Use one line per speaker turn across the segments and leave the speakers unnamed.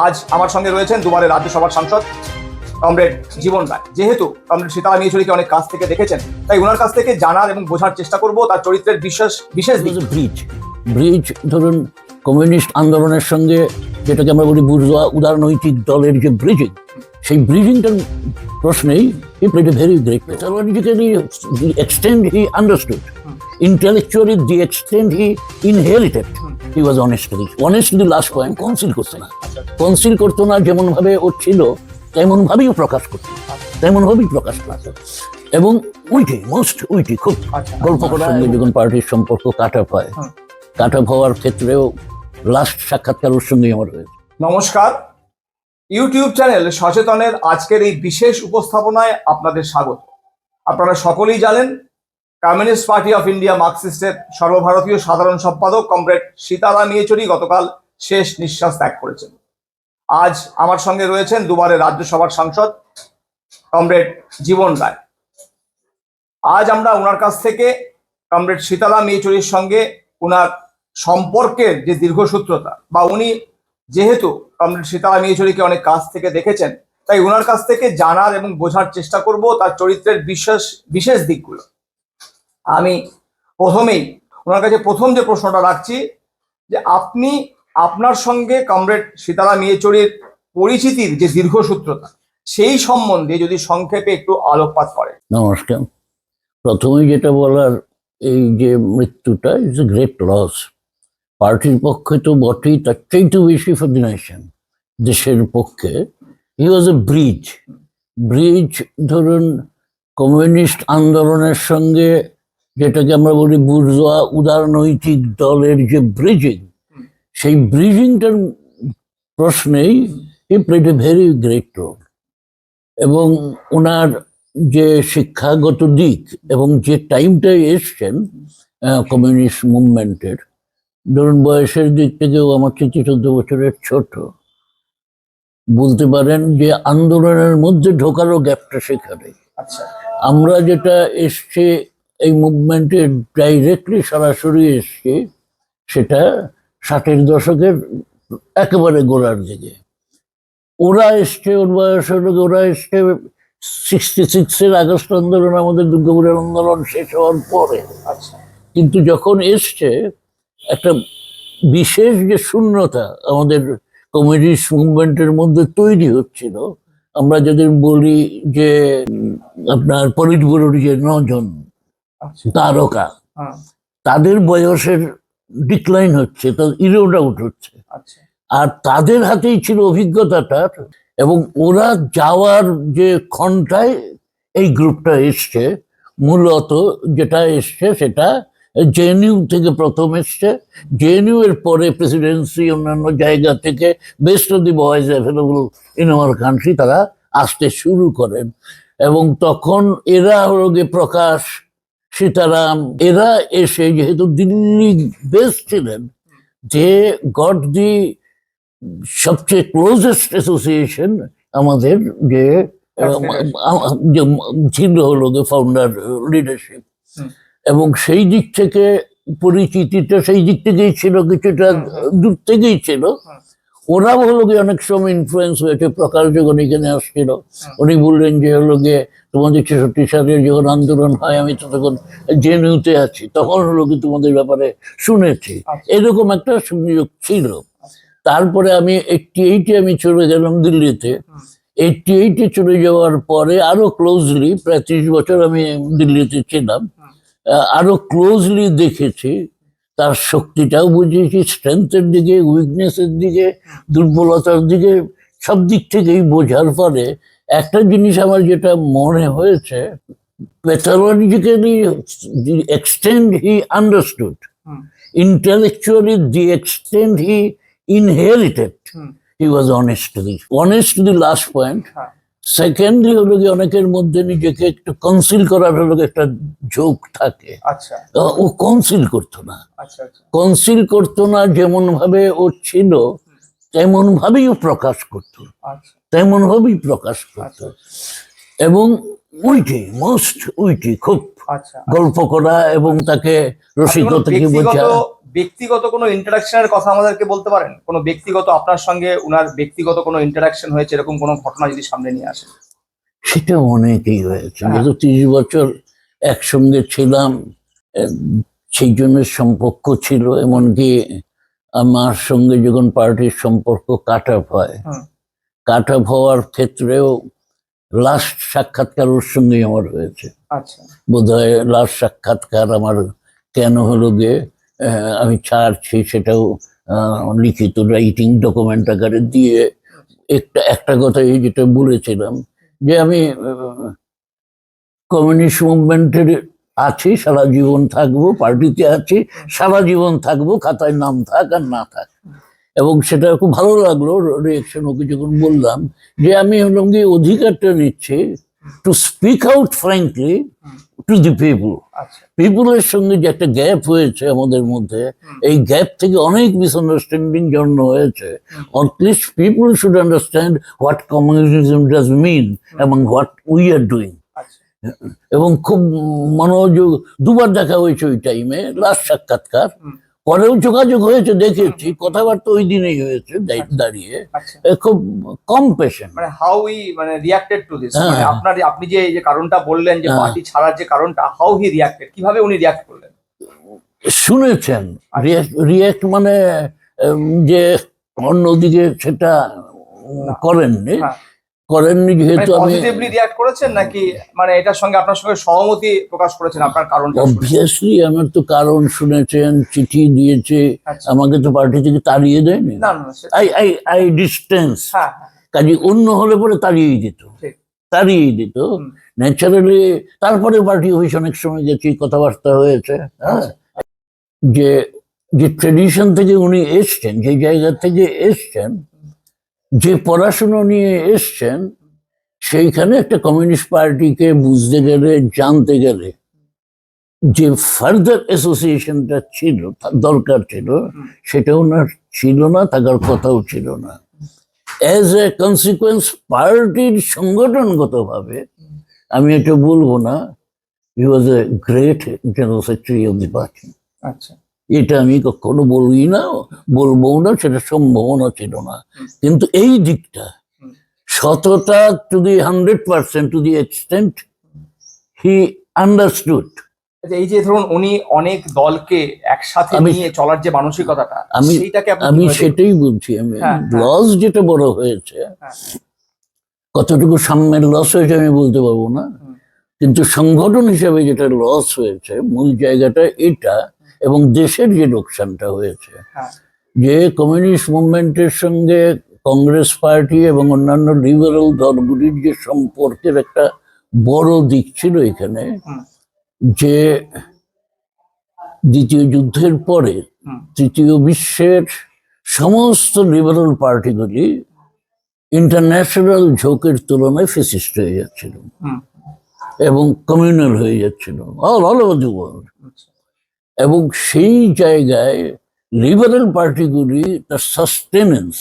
আজ আমার সঙ্গে রয়েছেন দুবারের রাজ্যসভার সাংসদ কমরেড জীবন রায়। যেহেতু কমরেড সীতারাম ইয়েচুরিকে অনেক কাছ থেকে দেখেছেন, তাই ওনার কাছ থেকে জানার এবং বোঝার চেষ্টা করব তার চরিত্রের বিশেষ দিক।
ব্রিজ ধরুন কমিউনিস্ট আন্দোলনের সঙ্গে যেটাকে আমরা বলি বুর্জোয়া উদারনৈতিক দলের যে ব্রিজিং, সেই ব্রিজিংটার প্রশ্নেই he played a very great role. Psychologically, the extent he understood, intellectually the extent he inherited, he was honest to the last point. Conceal করতো না, যেমন ভাবে ও ছিল তেমন ভাবেই প্রকাশ করতো, এবং উইটি খুব গল্প করার সঙ্গে যখন পার্টির সম্পর্ক কাট অফ হওয়ার ক্ষেত্রেও লাস্ট সাক্ষাৎকার ওর সঙ্গেই আমার হয়েছে।
নমস্কার, ইউটিউব চ্যানেল সচেতনের আজকের এই বিশেষ উপস্থাপনায় আপনাদের স্বাগত। আপনারা সকলেই জানেন, কমিউনিস্ট পার্টি অফ ইন্ডিয়া মার্কসিস্টের সর্বভারতীয় সাধারণ সম্পাদক কমরেড সীতারাম ইয়েচুরি গতকাল শেষ নিঃশ্বাস ত্যাগ করেছেন। আজ আমার সঙ্গে রয়েছেন দুবারের রাজ্যসভার সাংসদ কমরেড জীবন রায়। আজ আমরা ওনার কাছ থেকে কমরেড সীতারাম ইয়েচুরির সঙ্গে ওনার সম্পর্কের যে দীর্ঘসূত্রতা, বা উনি যেহেতু কমরেড সীতারাম ইয়েচুরিকে অনেক কাছ থেকে দেখেছেন, তাই ওনার কাছ থেকে জানার এবং বোঝার চেষ্টা করব তার চরিত্রের বিশেষ দিকগুলো। আমি প্রথমেই ওনার কাছে প্রথম যে প্রশ্নটা রাখছি, যে আপনি আপনার সঙ্গে কমরেড সীতারাম ইয়েচুরির পরিচিতির যে দীর্ঘসূত্রতা, সেই সম্বন্ধে যদি সংক্ষেপে একটু আলোকপাত করেন।
নমস্কার। প্রথমেই যেটা বলার, এই যে মৃত্যুটা ইজ এ গ্রেট লস। পার্টির পক্ষে তো বটেই, তার চাইতে বেশি ফর দি নেশন, দেশের পক্ষে হি ওয়াজ এ ব্রিজ ধরুন কমিউনিস্ট আন্দোলনের সঙ্গে যেটাকে আমরা বলি বুর্জোয়া উদারনৈতিক দলের যে ব্রিজিং, সেই ব্রিজিংটার প্রশ্নেই he played a very great role. এবং ওনার যে শিক্ষাগত দিক এবং যে টাইমটায় এসছেন কমিউনিস্ট মুভমেন্টের, ধরুন বয়সের দিক থেকেও আমার থেকে 14 বছরের ছোট, বলতে পারেন যে আন্দোলনের মধ্যে ঢোকারও গ্যাপটা সেখানে। আমরা যেটা এসছে এই মুভমেন্টে ডাইরেক্টলি সরাসরি এসছে, সেটা 60-এর দশকের একেবারে গোড়ার দিকে। ওরা এসছে, ওর বয়স হলো, ওরা এসছে 66-এর আগস্ট আন্দোলন, আমাদের দুর্গাপুরের আন্দোলন শেষ হওয়ার পরে। কিন্তু যখন এসছে, একটা বিশেষ যে শূন্যতা আমাদের কমিউনিস্ট মুভমেন্টের মধ্যে তৈরি হচ্ছিল, আমরা যাদের বলি যে আপনার পলিট ব্যুরোর যে 9 জন তারকা, তাদের বয়সের ডিক্লাইন হচ্ছে, ইরোড আউট হচ্ছে, আর তাদের হাতেই ছিল অভিজ্ঞতাটা। এবং ওরা যাওয়ার যে ক্ষণটায় এই গ্রুপটা এসছে, মূলত যেটা এসছে সেটা জেএনইউ থেকে প্রথম এসছে। জেএনইউ এর পরে প্রেসিডেন্সি, অন্যান্য জায়গা থেকে best of the boys available in our country তারা আসতে শুরু করেন। এবং তখন এরা হলো গিয়ে প্রকাশ, সীতারাম, এরা এসে যেহেতু দিল্লি বেস ছিলেন, যে গট দি সবচেয়ে ক্লোজেস্ট অ্যাসোসিয়েশন আমাদের যে ছিল হলো গিয়ে ফাউন্ডার লিডারশিপ। এবং সেই দিক থেকে পরিচিতিটা সেই দিক থেকেই ছিল, কিছুটা দূর থেকেই ছিল। ওরা হলো গিয়ে অনেক সময় ইনফ্লুয়েন্স হয়েছে। প্রকাশ যখন এখানে আসছিল, উনি বললেন যে হলো গিয়ে তোমাদের 66 সালের যখন আন্দোলন হয়, আমি তো তখন জেএনইউতে আছি, তখন হলো কি তোমাদের ব্যাপারে শুনেছি, এরকম একটা সুযোগ ছিল। তারপরে আমি 88-এ আমি চলে গেলাম দিল্লিতে। 88-এ চলে যাওয়ার পরে আরো ক্লোজলি, প্রায় 30 বছর আমি দিল্লিতে ছিলাম, আরো ক্লোজলি দেখেছি, তার শক্তিটাও বুঝেছি, স্ট্রেংথের দিকে, উইকনেসের দিকে, দুর্বলতার দিকে, সব দিক থেকেই বোঝার পরে একটা জিনিস আমার যেটা মনে হয়েছে, pathologically the extent he understood, intellectually the extent he inherited, he was honest to the last point. Secondly হলো কি, অনেকের মধ্যে নিজেকে একটু কনসিল করার হলো একটা ঝোঁক থাকে। ও কনসিল করতো না, যেমন ভাবে ও ছিল তেমন ভাবেই ও প্রকাশ করতো, এবং উইটি, মোস্ট উইটি, খুব
আচ্ছা,
গল্প করা এবং তাকে
আপনি কোনো
রসিকতা কি
ব্যক্তিগত
বোঝা।
ব্যক্তিগত কোনো ইন্টারাকশনের কথা আমাদেরকে বলতে পারেন? কোনো ব্যক্তিগত আপনার সঙ্গে উনার ব্যক্তিগত কোনো ইন্টারাকশন হয়েছে এরকম কোনো ঘটনা যদি সামনে নিয়ে আসেন?
সেটা অনেকেই হয়েছে,
হ্যাঁ।
যেহেতু 30 বছর একসঙ্গে ছিলাম, আহ, সেই জন্য সম্পর্ক ছিল। এমনকি আমার সঙ্গে যখন পার্টির সম্পর্ক কাট অফ হয়,
হুম।
কাট অফ হওয়ার ক্ষেত্রেও লাস্ট সাক্ষাৎকার ওর সঙ্গেই আমার হয়েছে।
আচ্ছা,
বোধহয় লাস্ট সাক্ষাৎকার আমার কেন হলো গিয়ে আমি ছাড়ছি সেটাও লিখিত রাইটিং ডকুমেন্ট আকারে দিয়ে একটা কথাই যেটা বলেছিলাম যে আমি কমিউনিস্ট মুভমেন্টের আছি, সারা জীবন থাকবো, পার্টিতে আছি, সারা জীবন থাকবো, খাতায় নাম থাক আর না থাক। এবং সেটা খুব ভালো লাগলো রিয়েকশন ওকে যখন বললাম যে আমি হলাম গিয়ে অধিকারটা নিচ্ছি to speak out frankly to the people.
আচ্ছা,
পিপুলের সঙ্গে যে একটা গ্যাপ হয়েছে আমাদের মধ্যে, এই গ্যাপ থেকে অনেক মিসআন্ডারস্ট্যান্ডিং জন্ম হয়েছে। At least people should understand what communism does mean এবং হোয়াট উই আর ডুইং।
আচ্ছা,
এবং খুব মনোযোগ, দুবার দেখা হয়েছে ওই টাইমে, লাস্ট সাক্ষাৎকার। পরেও যোগাযোগ হয়েছে, দেখেছি, কথাবার্তা ওই দিনেই হয়েছে দাঁড়িয়ে।
আচ্ছা।
খুব কম পেশেন্ট।
মানে হাউ ই মানে রিঅ্যাক্টেড টু দিস,
হ্যাঁ।
মানে আপনার আপনি যে এই যে কারণটা বললেন যে
হ্যাঁ।
পার্টি ছাড়ার যে কারণটা, হাউ হি রিঅ্যাক্টেড, কিভাবে উনি রিঅ্যাক্ট করলেন?
শুনেছেন,
আচ্ছা।
রিয়াক্ট মানে যে অন্যদিকে সেটা
না।
করেননি,
হ্যাঁ।
করেননি যেহেতু আমি
পজিটিভলি রিঅ্যাক্ট করেছেন নাকি মানে এটার সঙ্গে আপনার সঙ্গে সহমতি প্রকাশ করেছেন আপনার কারণটা শুনে?
অবভিয়াসলি আমার তো কারণ শুনেছেন, চিঠি দিয়েছে,
আচ্ছা।
আমাকে তো পার্টি থেকে তাড়িয়ে দেয়নি।
না না সেটা-
আই আই আই ডিস্টেন্স।
হ্যাঁ হ্যাঁ,
কাজে অন্য হলে পরে তাড়িয়েই দিত,
ঠিক।
তাড়িয়েই দিত
হুম।
ন্যাচারালি। তারপরে পার্টি অফিস অনেক সময় গেছি, কথাবার্তা হয়েছে। হ্যাঁ, যে যে ট্রেডিশন থেকে উনি এসছেন, যে জায়গা থেকে এসছেন, যে পড়াশুনো নিয়ে এসছেন, সেইখানে একটা কমিউনিস্ট পার্টিকে বুঝতে গেলে, জানতে গেলে যে ফার্দার অ্যাসোসিয়েশনটা ছিল, দরকার ছিল, সেটা ওনার ছিল না, থাকার কথাও ছিল না। অ্যাজ এ কনসিকুয়েন্স পার্টির সংগঠনগতভাবে আমি এটা বলবো না, he was a great general secretary of the party.
আচ্ছা,
এটা আমি কখনো বলবি না, বলবো না, সেটা সম্ভাবনা ছিল না। কিন্তু এই দিকটা, সততা to the 100%, to the extent he understood.
আচ্ছা, এই যে ধরুন উনি অনেক দলকে একসাথে
আমি-
নিয়ে চলার যে মানসিকতাটা,
আমি-
সেইটাকে আপনি
আমি
কিভাবে দেখেন?
সেটাই বলছি। আমি
হ্যাঁ, হ্যাঁ।
লস যেটা বড় হয়েছে,
হ্যাঁ।
কতটুকু সাম্যের লস হয়েছে আমি বলতে পারবো না, কিন্তু সংগঠন হিসেবে যেটা লস হয়েছে, মূল জায়গাটা এটা। এবং দেশের যে লোকসানটা হয়েছে,
হ্যাঁ,
যে কমিউনিস্ট মুভমেন্টের সঙ্গে কংগ্রেস পার্টি এবং অন্যান্য লিবারেল দলগুলির যে সম্পর্কের একটা বড় দিক ছিল এখানে,
হুম।
যে দ্বিতীয় যুদ্ধের পরে
হুম।
তৃতীয় বিশ্বের সমস্ত লিবারেল পার্টিগুলি ইন্টারন্যাশনাল ঝোঁকের তুলনায় ফেসিস্ট হয়ে যাচ্ছিল
হুম।
এবং কমিউনাল হয়ে যাচ্ছিল অল ওভার দি ওয়ার্ল্ড।
আচ্ছা,
এবং সেই জায়গায় লিবারেল পার্টিগুলি তার সাস্টেনেন্স,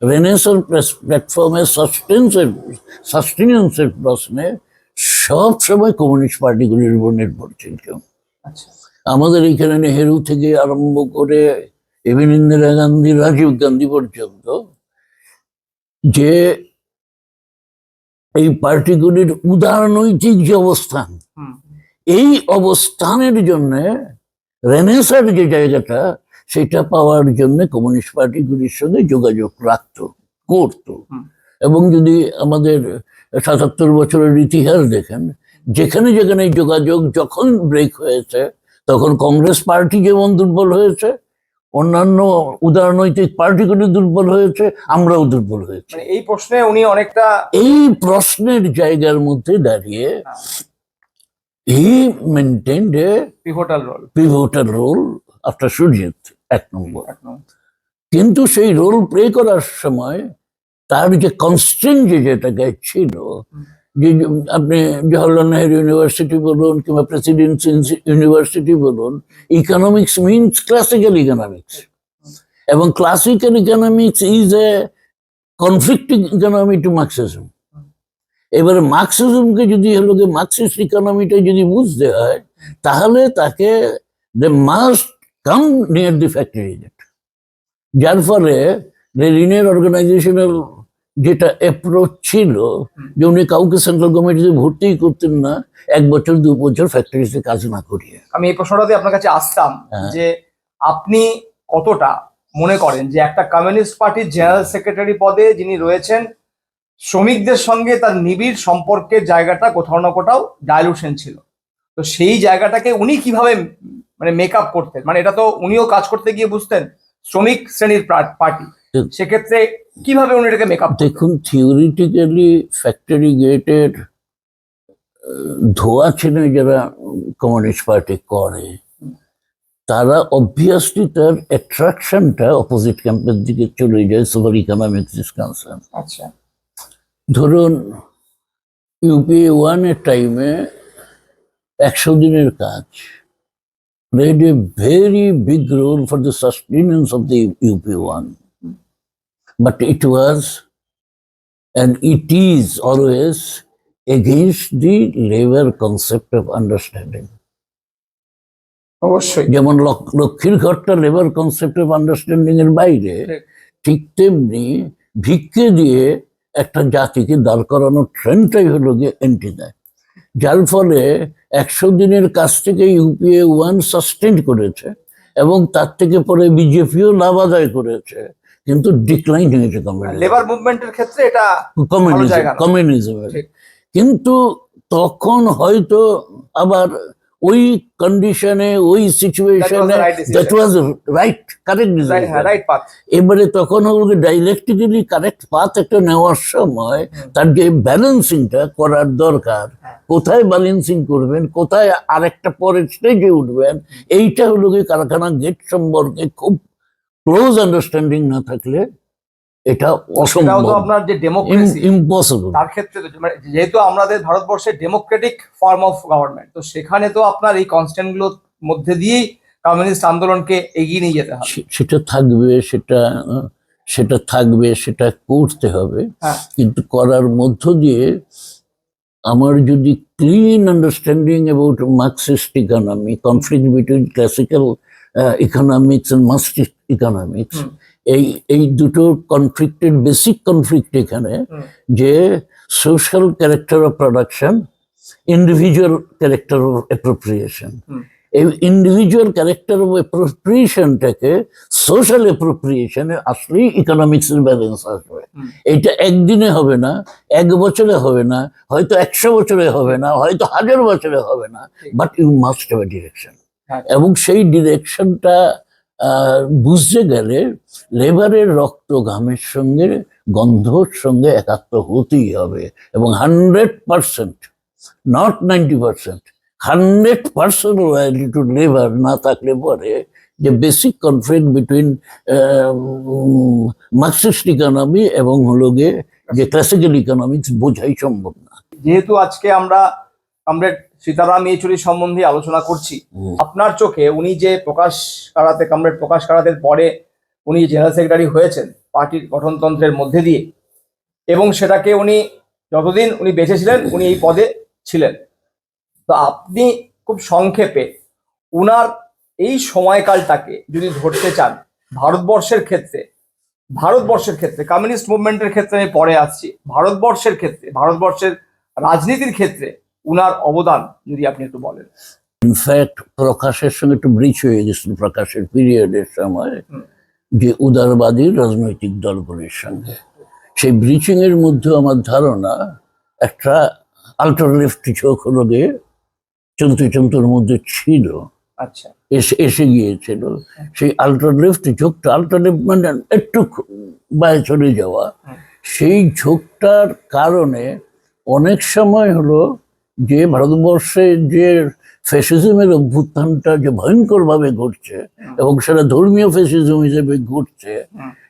রেনেসার প্ল্যাটফর্মে সাস্টেনেন্সের প্রশ্নে সব সময় কমিউনিস্ট পার্টিগুলির উপর নির্ভরশীল।
আচ্ছা,
আমাদের এখানে নেহেরু থেকে আরম্ভ করে ইভেন ইন্দিরা গান্ধী, রাজীব গান্ধী পর্যন্ত, যে এই পার্টিগুলির উদারনৈতিক যে অবস্থান,
হুম।
এই অবস্থানের জন্য রেনেসার যে জায়গাটা, সেটা পাওয়ার জন্য কমিউনিস্ট পার্টিগুলির সঙ্গে যোগাযোগ করতো। এবং যদি আমাদের ৭৭ বছরের ইতিহাস দেখেন, যেখানে যেখানে এই যোগাযোগ যখন ব্রেক হয়েছে, তখন কংগ্রেস পার্টি যেমন দুর্বল হয়েছে, অন্যান্য উদারনৈতিক পার্টিগুলি দুর্বল হয়েছে, আমরাও দুর্বল হয়েছে।
মানে এই প্রশ্নে উনি অনেকটা
এই প্রশ্নের জায়গার মধ্যে দাঁড়িয়ে he maintained a
pivotal role.
Role after Surajit, 1 number.
একদম।
কিন্তু সেই রোল প্লে করার সময় তার যে কনস্ট্যান্ট যেটাকে ছিল, যে আপনি জওহরলাল নেহেরু ইউনিভার্সিটি বলুন কিংবা প্রেসিডেন্সি ইউনিভার্সিটি বলুন, ইকোনমিক্স মিনস ক্লাসিক্যাল ইকোনমিক্স, এবং classical economics is a conflicting economy to Marxism. এবারে মার্কসিজমকে যদি হলো যে মার্কসিস্ট ইকোনমিটা যদি বুঝতে হয়, তাহলে তাকে they must come near the factory, যার ফলে ঋণের অর্গানাইজেশনাল যেটা অ্যাপ্রোচ ছিল যে উনি কাউকে সেন্ট্রাল গভর্নমেন্টে ভর্তিই করতেন না 1 বছর 2 বছর ফ্যাক্টরিতে কাজ না করিয়ে।
আমি এই প্রশ্নটাতে আপনার কাছে আসতাম যে আপনি কতটা মনে করেন যে একটা কমিউনিস্ট পার্টির জেনারেল সেক্রেটারি পদে যিনি রয়েছেন, শ্রমিকদের সঙ্গে তার নিবিড় সম্পর্কের জায়গাটা কোথাও না কোথাও ডাইলুশন ছিল, তো সেই জায়গাটাকে উনি কিভাবে মানে মেকআপ করতেন? মানে এটা তো উনিও কাজ করতে গিয়ে বুঝতেন শ্রমিক শ্রেণীর পার্টি, সেক্ষেত্রে কিভাবে উনি এটাকে মেকআপ?
দেখুন, থিওরিটিক্যালি ফ্যাক্টরি গেটের ধোয়া ছেড়ে যারা কমিউনিস্ট পার্টি করে, তারা অবভিয়াসলি তার অ্যাট্রাকশনটা অপোজিট ক্যাম্পের দিকে চলে যায় সোভার ইকোনমিক্স ইজ কনসার্ন।
আচ্ছা,
ধরুন ইউপিএ 1 এর টাইমে 100 দিনের কাজ played a very big role for the sustenance of the UPA 1. But it was, and it is always, against the labor concept of understanding.
অবশ্যই।
যেমন লক্ষ্মীর ঘরটা লেবার কনসেপ্ট অফ আন্ডারস্ট্যান্ডিং এর বাইরে, ঠিক তেমনি ভিক্ষে দিয়ে একটা জাতিকে দাঁড় করানোর ট্রেন্ডটাই হলো গিয়ে এন্টি দেয়, যার ফলে 100 দিনের কাছ থেকে ইউপিএ 1 সাস্টেন করেছে এবং তার থেকে পরে বিজেপিও লাভ আদায় করেছে, কিন্তু ডিক্লাইন হয়েছে
লেবার মুভমেন্টের ক্ষেত্রে এটা
কমিউনিজমের। কিন্তু তখন হয়তো আবার ওই কন্ডিশনে, ওই সিচুয়েশনে that was right, correct decision. এবারে তখন হলো ডাইলেকট্রিক্যালি কারেক্ট পাথ একটা নেওয়ার সময় তার যে ব্যালেন্সিংটা করার দরকার, কোথায় ব্যালেন্সিং করবেন, কোথায় আরেকটা পরের স্টেজে উঠবেন, এইটা হলো কি কারখানা গেট সম্পর্কে খুব ক্লোজ আন্ডারস্ট্যান্ডিং না থাকলে এটা অসম্ভব,
আপনার যে ডেমোক্রেসি
ইম্পসিবল।
তার ক্ষেত্রে যেহেতু আমাদের ভারতবর্ষে ডেমোক্রেটিক ফর্ম অফ গভর্নমেন্ট, তো সেখানে তো আপনার এই কনস্ট্যান্ট গুলোর মধ্যে দিয়েই কমিউনিস্ট আন্দোলনকে এগিয়ে নিয়ে যেতে হবে।
সেটা থাকবে, সেটা থাকবে, সেটা করতে হবে, কিন্তু করার মধ্য দিয়ে আমার যদি clean understanding about Marxist economy, conflict between classical economics and Marxist economics, এই দুটো কনফ্লিক্টের বেসিক কনফ্লিক্ট এখানে যে social character of production, individual character of appropriation. এই ইন্ডিভিজুয়াল ক্যারেক্টার অফ অ্যাপ্রোপ্রিয়েশনটাকে সোশ্যাল অ্যাপ্রোপ্রিয়েশনে আসলেই ইকোনমিক্সের ব্যালেন্স আসবে। এইটা একদিনে হবে না, 1 বছরে হবে না, হয়তো 100 বছরে হবে না, হয়তো 1000 বছরে হবে না, but you must have a direction. এবং সেই ডিরেকশনটা বুঝতে গেলে লেবারের রক্ত ঘামের সঙ্গে, গন্ধর সঙ্গে একাত্ম হতেই হবে, এবং 100%, নট 90%, 100% লয়ালিটি টু লেবার না থাকলে পরে যে basic conflict between Marxist economy এবং হলো গিয়ে যে ক্লাসিক্যাল ইকোনমিক্স বোঝাই সম্ভব না।
যেহেতু আজকে আমরা কমরেড সীতারাম ইয়েচুরি সম্বন্ধে আলোচনা করছি, আপনার চোখে উনি যে কমরেড প্রকাশ কারাতের পরে উনি জেনারেল সেক্রেটারি হয়েছেন পার্টির গঠনতন্ত্রের মধ্যে দিয়ে, এবং সেটাকে উনি যতদিন উনি বেঁচে ছিলেন উনি এই পদে ছিলেন, তো আপনি খুব সংক্ষেপে উনার এই সময়কালটাকে যদি ধরতে চান ভারতবর্ষের ক্ষেত্রে কমিউনিস্ট মুভমেন্টের ক্ষেত্রে আমি পরে আসছি, ভারতবর্ষের ক্ষেত্রে, ভারতবর্ষের রাজনীতির ক্ষেত্রে উনার অবদান যদি আপনি একটু বলেন।
ইনফ্যাক্ট প্রকাশের সঙ্গে একটু ব্রিচ হয়ে গেছিল প্রকাশের পিরিয়ডের সময় যে উদারবাদী রাজনৈতিক দলগুলির সঙ্গে, সেই ব্রিচিং এর মধ্যে আমার ধারণা একটা আল্ট্রা লেফট ঝোঁক হলো গিয়ে চলতে মধ্যে ছিল।
আচ্ছা,
এসে গিয়েছিল সেই আল্ট্রা লেফট ঝোঁকটা, আল্ট্রা লেফট মানে একটু বাইরে চলে যাওয়া, সেই ঝোঁকটার কারণে অনেক সময় হলো যে ভারতবর্ষে যে ফ্যাসিজমের অভ্যুত্থানটা যে ভয়ঙ্কর ভাবে ঘটছে, এবং সেটা ধর্মীয় ফ্যাসিজম হিসেবে ঘটছে,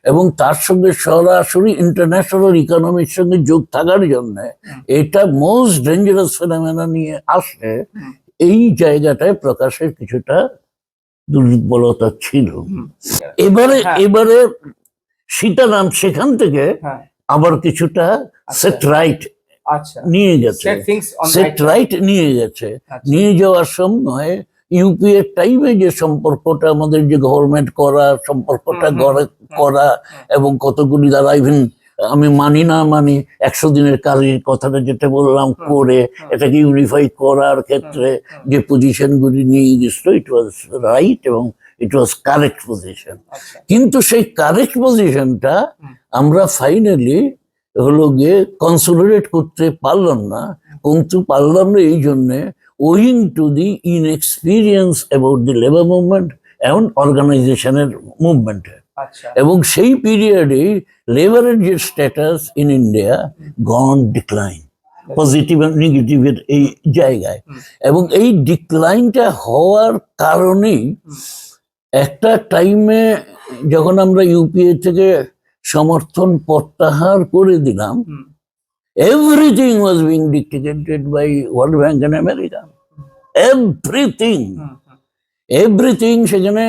এবং তার সঙ্গে সরাসরি ইন্টারন্যাশনাল ইকোনমির সঙ্গে যোগ থাকার জন্য এটা মোস্ট ডেঞ্জারাস ফেনোমেনা নিয়ে আসে, এই জায়গাটায় প্রকাশের কিছুটা দুর্বলতা ছিল। এবারে সীতারাম সেখান থেকে আবার কিছুটা সেট রাইট
আচ্ছা,
নিয়ে গেছে,
set things on
set
right.
Right নিয়ে গেছে।
আচ্ছা।
নিয়ে যাওয়ার সময় ইউপিএ টাইমে যে সম্পর্কটা আমাদের যে গভর্নমেন্ট করা সম্পর্কটা করা এবং কতগুলি দ্বারা ইভেন আমি মানি না মানি 100 দিনের কাজের কথাটা যেটা বললাম করে এটাকে ইউনিফাই করার ক্ষেত্রে যে পজিশনগুলি নিয়ে গেছিল, ইট ওয়াজ রাইট এবং ইট ওয়াজ কারেক্ট পজিশন।
আচ্ছা।
কিন্তু সেই কারেক্ট পজিশনটা আমরা ফাইনালি হলো গিয়ে কনসোলিডেট করতে পারলাম না। কিন্তু পারলাম না এই জন্যে owing to the inexperience about the labour movement এবং অর্গানাইজেশনের মুভমেন্টে।
আচ্ছা।
এবং সেই পিরিয়ডে লেবারের যে status in India gone decline, positive এবং নেগেটিভের এই জায়গায়। এবং এই ডিক্লাইনটা হওয়ার কারণেই একটা টাইমে যখন আমরা ইউপিএ থেকে সমর্থন প্রত্যাহার করে দিলাম, everything was being dictated by World Bank and America. Everything সেখানে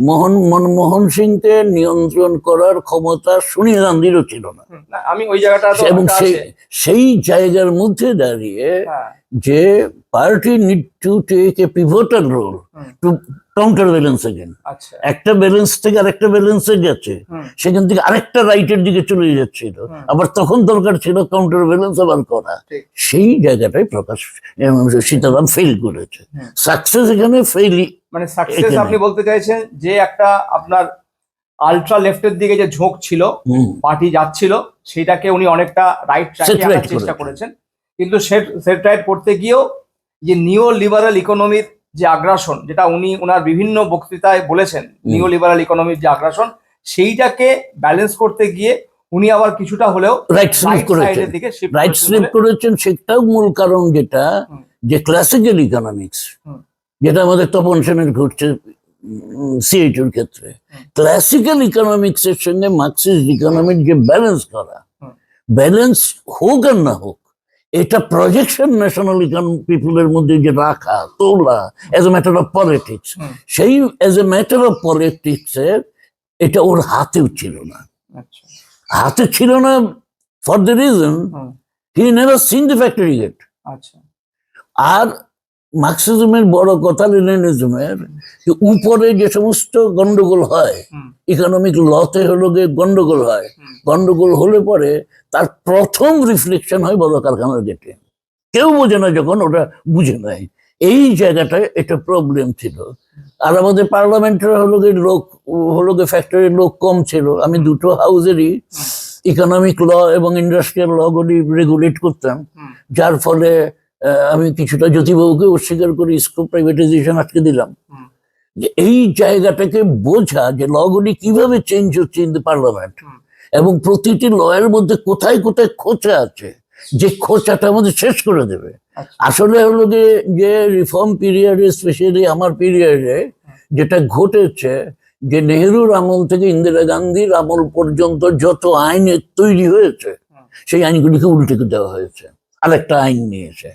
মনমোহন সিংকে নিয়ন্ত্রণ করার ক্ষমতা সোনিয়া গান্ধীরও ছিল না।
আমি ওই জায়গাটা
এবং সেই জায়গার মধ্যে দাঁড়িয়ে যে party need to take a pivotal role to counter balance again. একটা ব্যালেন্স থেকে আরেকটা ব্যালেন্সে গেছে, সেখান থেকে আরেকটা রাইটের দিকে চলে যাচ্ছিল, আবার তখন দরকার ছিল কাউন্টার ব্যালেন্স আবার করা। সেই জায়গাটাই প্রকাশ সীতারাম ফেল করেছে। সাকসেস এখানে ফেইলি,
মানে সাকসেস আপনি বলতে চাইছেন যে একটা আপনার আলট্রা লেফটের দিকে যে ঝোঁক ছিল, পার্টি যাচ্ছিল, সেটাকে উনি অনেকটা রাইট ট্র্যাকে আনার চেষ্টা করেছেন। কিন্তু সেট রাইট করতে গিয়েও যে নিও লিবারাল ইকোনমির যে আগ্রাসন, যেটা উনি ওনার বিভিন্ন বক্তৃতায় বলেছেন, নিও লিবারাল ইকোনমির যে আগ্রাসন, সেইটাকে ব্যালেন্স করতে গিয়ে উনি আবার কিছুটা হলেও
রাইট স্লিপ করেছেন। সেটাও মূল কারণ যেটা যে ক্লাসিক্যাল ইকোনমিক্স, যেটা আমাদের তপন সেনের ঘটছে সিএইচুর ক্ষেত্রে, ক্লাসিক্যাল ইকোনমিক্স এর সঙ্গে মার্কসিস্ট ইকোনমিক যে ব্যালেন্স করা, ব্যালেন্স হোক আর না হোক, এটা প্রজেকশন ন্যাশনাল পিপুলের মধ্যে যে রাখা তোলা as a matter of politics, সেই as a matter of politics এর এটা ওর হাতেও ছিল না। হাতে ছিল না for the reason he never seen the factory gate. আর মার্কসিজমের বড় কথা, লেনিনিজমের উপরে যে সমস্ত গন্ডগোল হয়, ইকোনমিক লতে হলো গিয়ে গন্ডগোল হয়, গন্ডগোল হলে পরে তার প্রথম রিফ্লেকশন হয় বড় কারখানার গেটে। কেউ বোঝে না যখন ওটা বুঝে নেয়, এই জায়গাটায় এটা প্রবলেম ছিল। আর আমাদের পার্লামেন্টের হলো গিয়ে লোক হলো গিয়ে ফ্যাক্টরির লোক কম ছিল। আমি দুটো হাউসেরই ইকোনমিক ল এবং ইন্ডাস্ট্রিয়াল ল গুলি রেগুলেট করতাম, যার ফলে আমি কিছুটা জ্যোতিবাবুকে অস্বীকার করে স্কোপ প্রাইভেটাইজেশন আটকে দিলাম। যে এই জায়গাটাকে বোঝা যে লগুলি কিভাবে চেঞ্জ হচ্ছে ইন দ্য পার্লামেন্ট, এবং প্রতিটি লয়ের মধ্যে কোথায় কোথায় খোঁচা আছে, যে খোঁচাটা আমাদের শেষ করে দেবে। আসলে হলো যে রিফর্ম পিরিয়ডে, স্পেশালি আমার পিরিয়ডে যেটা ঘটেছে, যে নেহেরুর আমল থেকে ইন্দিরা গান্ধীর আমল পর্যন্ত যত আইন তৈরি হয়েছে, সেই আইনগুলিকে উল্টে দেওয়া হয়েছে, আরেকটা আইন নিয়েছে।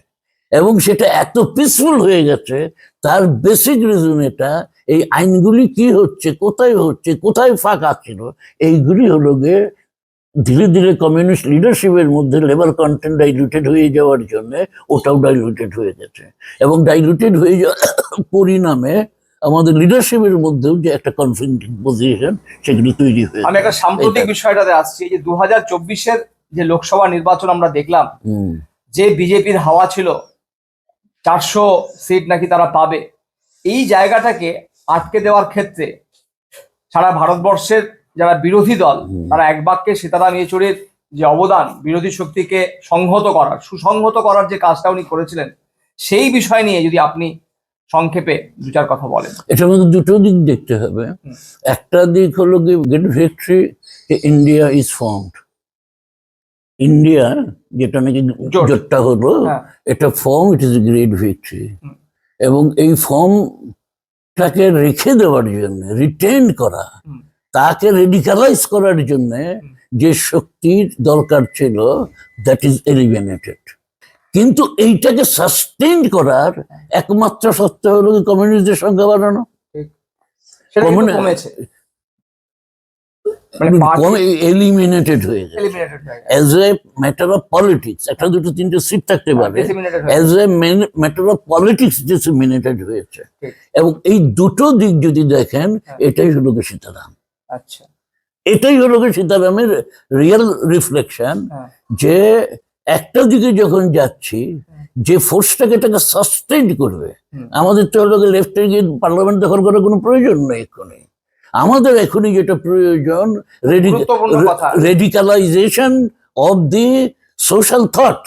এবং সেটা এত পিসফুল হয়ে গেছে, তার বেসিক রিজন এটা, এই আইনগুলি কি হচ্ছে, কোথায় ফাঁকা ছিল, এইগুলি হলো গিয়ে ধীরে ধীরে কমিউনিস্ট লিডারশিপের মধ্যে লেবার কন্টেন্ট ডাইলুটেড হয়ে যাওয়ার জন্য ওটাও ডাইলুটেড হয়ে গেছে। এবং ডাইলুটেড হয়ে যাওয়ার পরিণামে আমাদের লিডারশিপের মধ্যেও যে একটা কনফ্লিক্টিং পজিশন, সেগুলি তৈরি হয়েছে।
আমি একটা সাম্প্রতিক বিষয়টাতে আসছি, যে 2024-এর যে লোকসভা নির্বাচন আমরা দেখলাম, যে বিজেপির হাওয়া ছিল 400 সিট নাকি তারা পাবে, এই জায়গাটাকে আটকে দেওয়ার ক্ষেত্রে সারা ভারতবর্ষের যারা বিরোধী দল, তারা এক বাক্যে সীতারাম ইয়েচুরির যে অবদান, বিরোধী শক্তিকে সংহত করার, সুসংহত করার যে কাজটা উনি করেছিলেন, সেই বিষয় নিয়ে যদি আপনি সংক্ষেপে দু চার কথা বলেন।
এটার মধ্যে দুটো দিক দেখতে হবে। একটা দিক হলো কি great victory, India is formed. India যেটা নাকি জোটটা হলো, এটা form, it is a great victory. এবং এই ফর্মটাকে রেখে দেওয়ার জন্য, রিটেন করা, তাকে রেডিকালাইজ করার জন্য যে শক্তির দরকার ছিল, দ্যাট ইজ এলিমিনেটেড। কিন্তু এইটাকে সাস্টেইন করার একমাত্র সত্য হলো কমিউনিস্টদের সংখ্যা বাড়ানো।
মানে
এলিমিনেটেড হয়ে যায়
eliminated হয়ে গেছে।
As a matter of politics. একটা দুটো তিনটে সিট থাকতে পারে,
Disseminated হয়ে
as a matter of politics disseminated হয়েছে।
ঠিক।
এবং এই দুটো দিক যদি দেখেন, এটাই হলো গিয়ে সীতারাম।
আচ্ছা,
এটাই হলো গিয়ে সীতারামের রিয়েল রিফ্লেকশন,
হ্যাঁ।
যে একটা দিকে যখন যাচ্ছি, যে ফোর্সটাকে এটাকে সাস্টেইন করবে। আমাদের তো হলো লেফটে গিয়ে পার্লামেন্ট দখল করার কোনো প্রয়োজন নেই এক্ষুনি। আমাদের এখনই যেটা প্রয়োজন,
গুরুত্বপূর্ণ কথা।
Radicalisation of the social thought,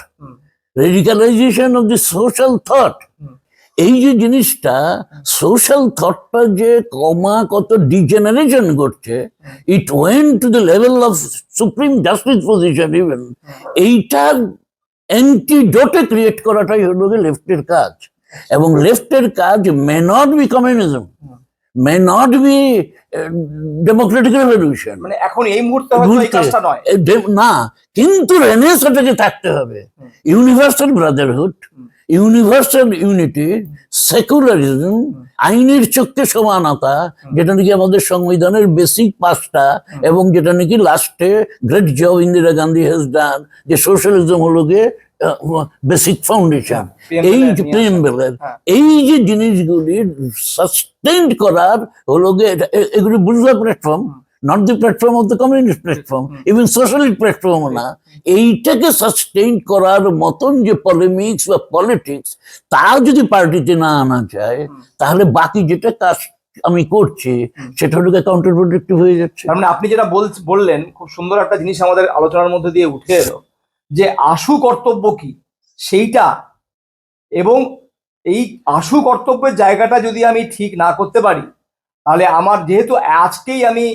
radicalisation of the social thought. এই যে জিনিসটা, সোশ্যাল থটটা যে কত ডিজেনারেশন করছে, it went to the level of supreme justice position even. এইটার অ্যান্টিডোটে ক্রিয়েট করাটাই হলো লেফটের কাজ। এবং লেফটের কাজ may not be communism, may not be democratic revolution,
মানে এখন এই মুহূর্তে হয়তো এই কাজটা নয়
না, কিন্তু রেনেসাঁটাকে থাকতে হবে। Universal Brotherhood, universal unity, secularism, আইনের চোখে সমানতা, যেটা নাকি আমাদের সংবিধানের বেসিক পাঁচটা, এবং যেটা নাকি লাস্টে great job Indira Gandhi has done, যে সোশ্যালিজম হলো গিয়ে বেসিক ফাউন্ডেশন। এই যে প্রিয়াম্বলের এই যে জিনিসগুলি সাস্টেইন করার হলো গিয়ে, এগুলি বুঝবার platform, not the platform of the communist platform, even socialist platform না। এইটাকে সাস্টেইন করার মতন যে পলিমিক্স বা পলিটিক্স, তা যদি পার্টিতে না আনা যায়, তাহলে বাকি যেটা কাজ আমি করছি সেটা হলো কাউন্টার প্রোডাক্টিভ হয়ে যাচ্ছে।
মানে আপনি যেটা বললেন, খুব সুন্দর একটা জিনিস আমাদের আলোচনার মধ্যে দিয়ে উঠে এলো, যে আশু কর্তব্য কি সেইটা, এবং এই আশু কর্তব্যের জায়গাটা যদি আমি ঠিক না করতে পারি, তাহলে আমার যেহেতু আজকেই আমি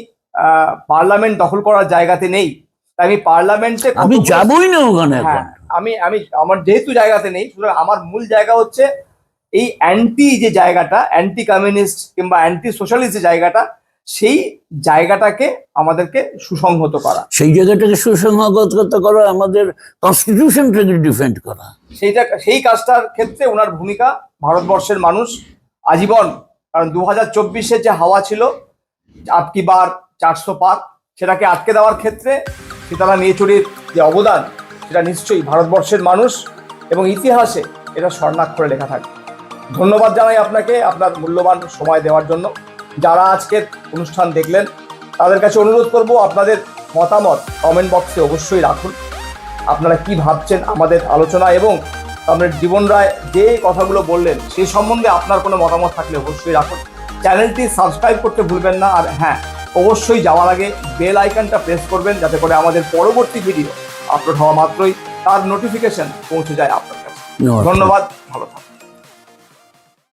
পার্লামেন্ট দখল করার জায়গাতে নেই, তাই আমি পার্লামেন্টে
আমি যাবই না ওখানে।
হ্যাঁ, আমি আমার যেহেতু জায়গাতে নেই, সুতরাং আমার মূল জায়গা হচ্ছে এই অ্যান্টি যে জায়গাটা, অ্যান্টি কমিউনিস্ট কিংবা অ্যান্টি সোশ্যালিস্ট যে জায়গাটা, সেই জায়গাটাকে আমাদেরকে সুসংহত করা,
সেই জায়গাটাকে সুসংহত করা, আমাদের কনস্টিটিউশনটাকে ডিফেন্ড করা,
সেই কাজটার ক্ষেত্রে ওনার ভূমিকা ভারতবর্ষের মানুষ আজীবন, কারণ 2024-এর যে হাওয়া ছিল আপকি বার 400 পার, সেটাকে আটকে দেওয়ার ক্ষেত্রে সীতারাম ইয়েচুরির যে অবদান, সেটা নিশ্চয়ই ভারতবর্ষের মানুষ এবং ইতিহাসে এটা স্বর্ণাক্ষরে লেখা থাকবে। ধন্যবাদ জানাই আপনাকে আপনার মূল্যবান সময় দেওয়ার জন্য। যারা আজকের অনুষ্ঠান দেখলেন, তাদের কাছে অনুরোধ করব, আপনাদের মতামত কমেন্ট বক্সে অবশ্যই রাখুন। আপনারা কি ভাবছেন আমাদের আলোচনা, এবং কমরেড জীবন রায় যে কথাগুলো বললেন সেই সম্বন্ধে আপনার কোনো মতামত থাকলে অবশ্যই রাখুন। চ্যানেলটি সাবস্ক্রাইব করতে ভুলবেন না, আর হ্যাঁ, অবশ্যই যাওয়ার আগে বেল আইকনটা প্রেস করবেন, যাতে করে আমাদের পরবর্তী ভিডিও আপলোড হওয়া মাত্রই তার নোটিফিকেশন পৌঁছে যায় আপনার কাছে। ধন্যবাদ, ভালো থাকুন।